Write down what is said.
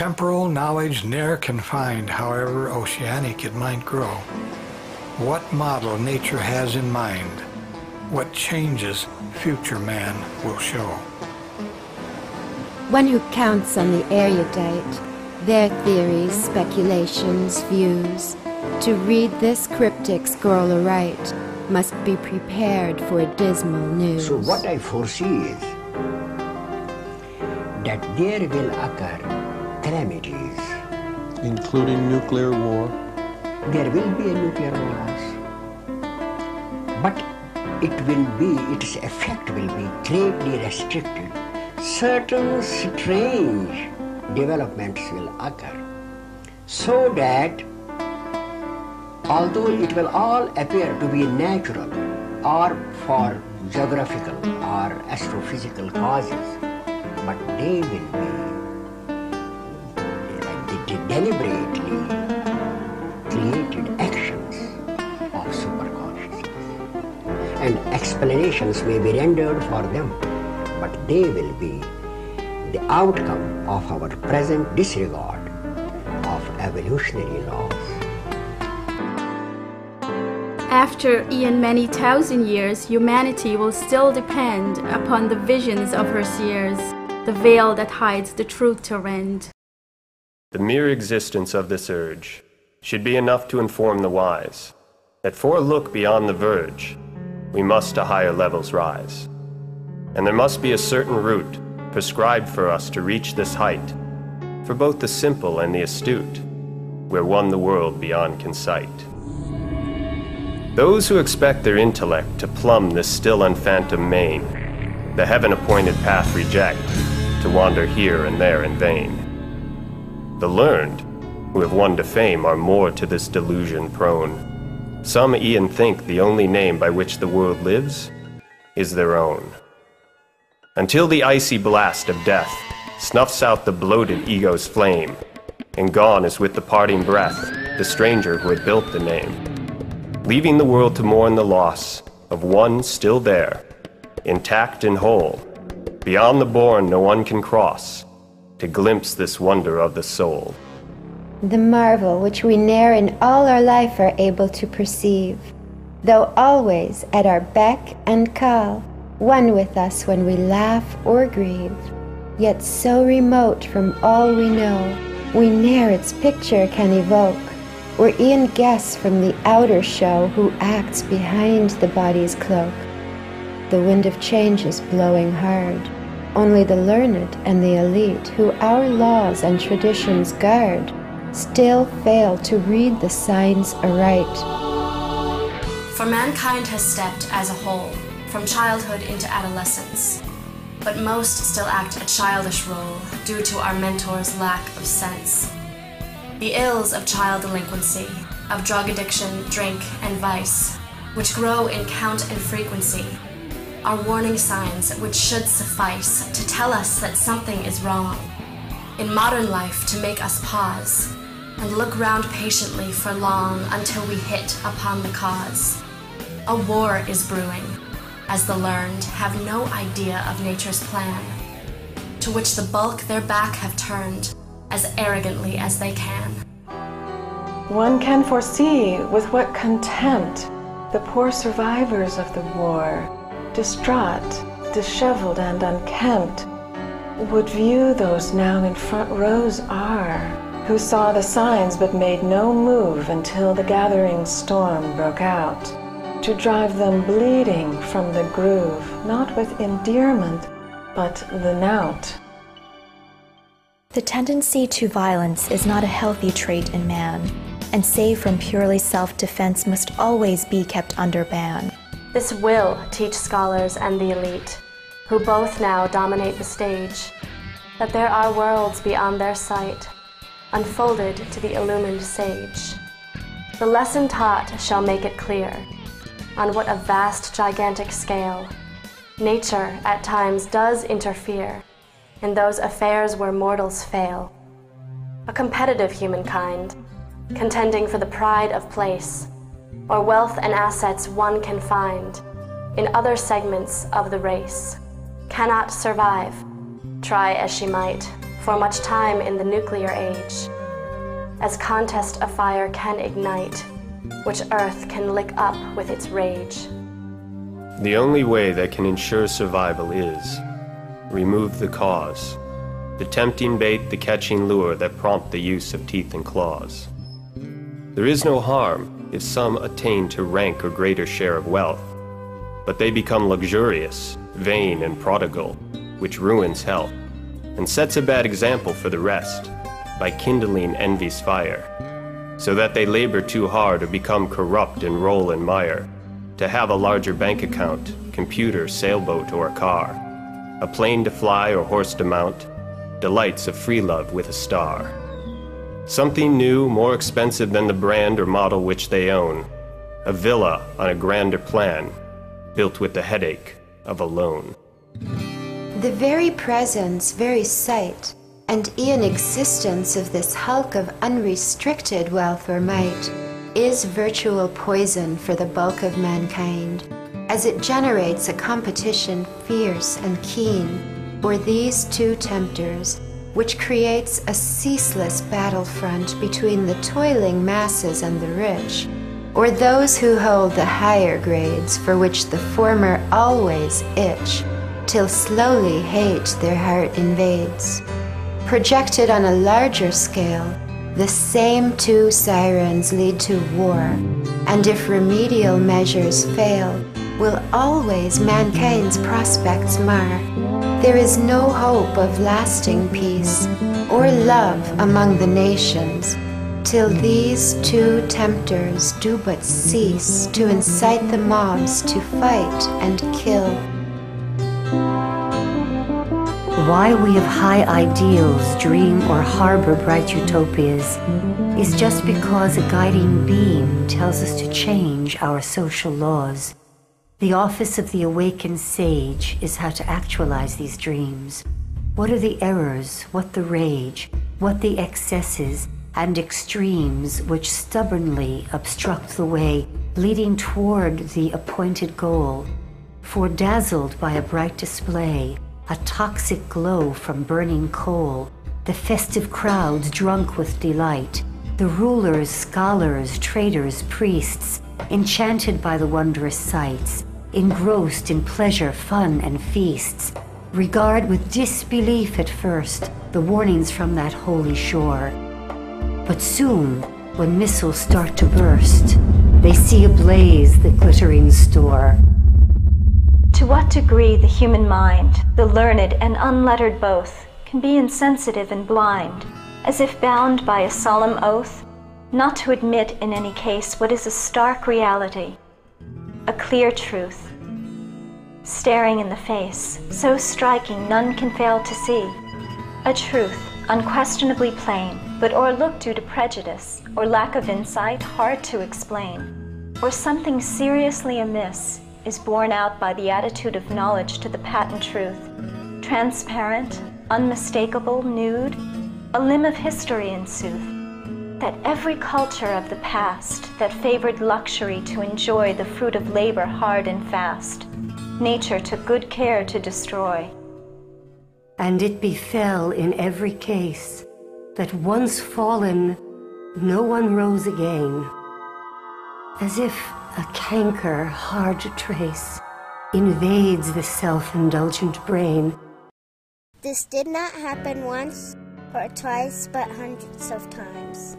temporal knowledge ne'er can find, however oceanic it might grow. What model nature has in mind, what changes future man will show. One who counts on the erudite, their theories, speculations, views, to read this cryptic scroll aright, must be prepared for dismal news. So what I foresee is that there will occur calamities. Including nuclear war? There will be a nuclear war. But its effect will be greatly restricted. Certain strange developments will occur, so that although it will all appear to be natural or for geographical or astrophysical causes, but they will be deliberately created actions of superconsciousness. And explanations may be rendered for them, but they will be the outcome of our present disregard of evolutionary laws. After many thousand years, humanity will still depend upon the visions of her seers, the veil that hides the truth to rend. The mere existence of this urge should be enough to inform the wise that for a look beyond the verge, we must to higher levels rise. And there must be a certain route prescribed for us to reach this height, for both the simple and the astute, where one the world beyond can sight. Those who expect their intellect to plumb this still unphantomed main, the heaven-appointed path reject, to wander here and there in vain. The learned, who have won to fame, are more to this delusion prone. Some e'en think the only name by which the world lives is their own. Until the icy blast of death snuffs out the bloated ego's flame, and gone is with the parting breath the stranger who had built the name, leaving the world to mourn the loss of one still there, intact and whole. Beyond the bourne no one can cross, to glimpse this wonder of the soul. The marvel which we ne'er in all our life are able to perceive, though always at our beck and call, one with us when we laugh or grieve, yet so remote from all we know, we ne'er its picture can evoke, or e'en guess from the outer show who acts behind the body's cloak. The wind of change is blowing hard. Only the learned and the elite, who our laws and traditions guard, still fail to read the signs aright. For mankind has stepped as a whole from childhood into adolescence, but most still act a childish role due to our mentors' lack of sense. The ills of child delinquency, of drug addiction, drink, and vice, which grow in count and frequency, are warning signs which should suffice to tell us that something is wrong in modern life, to make us pause and look round patiently for long until we hit upon the cause. A war is brewing, as the learned have no idea of nature's plan, to which the bulk their back have turned as arrogantly as they can. One can foresee with what contempt the poor survivors of the war, distraught, disheveled, and unkempt, would view those now in front rows are, who saw the signs but made no move until the gathering storm broke out, to drive them bleeding from the groove, not with endearment, but the knout. The tendency to violence is not a healthy trait in man, and save from purely self-defense must always be kept under ban. This will teach scholars and the elite, who both now dominate the stage, that there are worlds beyond their sight, unfolded to the illumined sage. The lesson taught shall make it clear on what a vast, gigantic scale nature at times does interfere in those affairs where mortals fail. A competitive humankind, contending for the pride of place, or wealth and assets one can find in other segments of the race, cannot survive, try as she might, for much time in the nuclear age, as contest a fire can ignite, which Earth can lick up with its rage. The only way that can ensure survival is remove the cause, the tempting bait, the catching lure that prompt the use of teeth and claws. There is no harm if some attain to rank or greater share of wealth, but they become luxurious, vain, and prodigal, which ruins health, and sets a bad example for the rest by kindling envy's fire, so that they labor too hard or become corrupt and roll in mire, to have a larger bank account, computer, sailboat, or a car, a plane to fly or horse to mount, delights of free love with a star. Something new, more expensive than the brand or model which they own, a villa on a grander plan, built with the headache of a loan. The very presence, very sight, and e'en existence of this hulk of unrestricted wealth or might is virtual poison for the bulk of mankind, as it generates a competition fierce and keen for these two tempters, which creates a ceaseless battlefront between the toiling masses and the rich, or those who hold the higher grades, for which the former always itch, till slowly hate their heart invades. Projected on a larger scale, the same two sirens lead to war, and if remedial measures fail, will always mankind's prospects mar. There is no hope of lasting peace or love among the nations, till these two tempters do but cease to incite the mobs to fight and kill. Why we of high ideals dream or harbor bright utopias is just because a guiding beam tells us to change our social laws. The office of the awakened sage is how to actualize these dreams. What are the errors, what the rage, what the excesses and extremes which stubbornly obstruct the way leading toward the appointed goal? For dazzled by a bright display, a toxic glow from burning coal, the festive crowds drunk with delight, the rulers, scholars, traders, priests, enchanted by the wondrous sights, engrossed in pleasure, fun, and feasts, regard with disbelief at first the warnings from that holy shore. But soon, when missiles start to burst, they see ablaze the glittering store. To what degree the human mind, the learned and unlettered both, can be insensitive and blind, as if bound by a solemn oath, not to admit in any case what is a stark reality, a clear truth, staring in the face, so striking none can fail to see, a truth unquestionably plain, but o'erlooked due to prejudice, or lack of insight hard to explain, or something seriously amiss, is borne out by the attitude of knowledge to the patent truth, transparent, unmistakable, nude, a limb of history in sooth, that every culture of the past that favored luxury to enjoy the fruit of labor hard and fast, nature took good care to destroy. And it befell in every case that once fallen, no one rose again, as if a canker hard to trace invades the self-indulgent brain. This did not happen once or twice, but hundreds of times.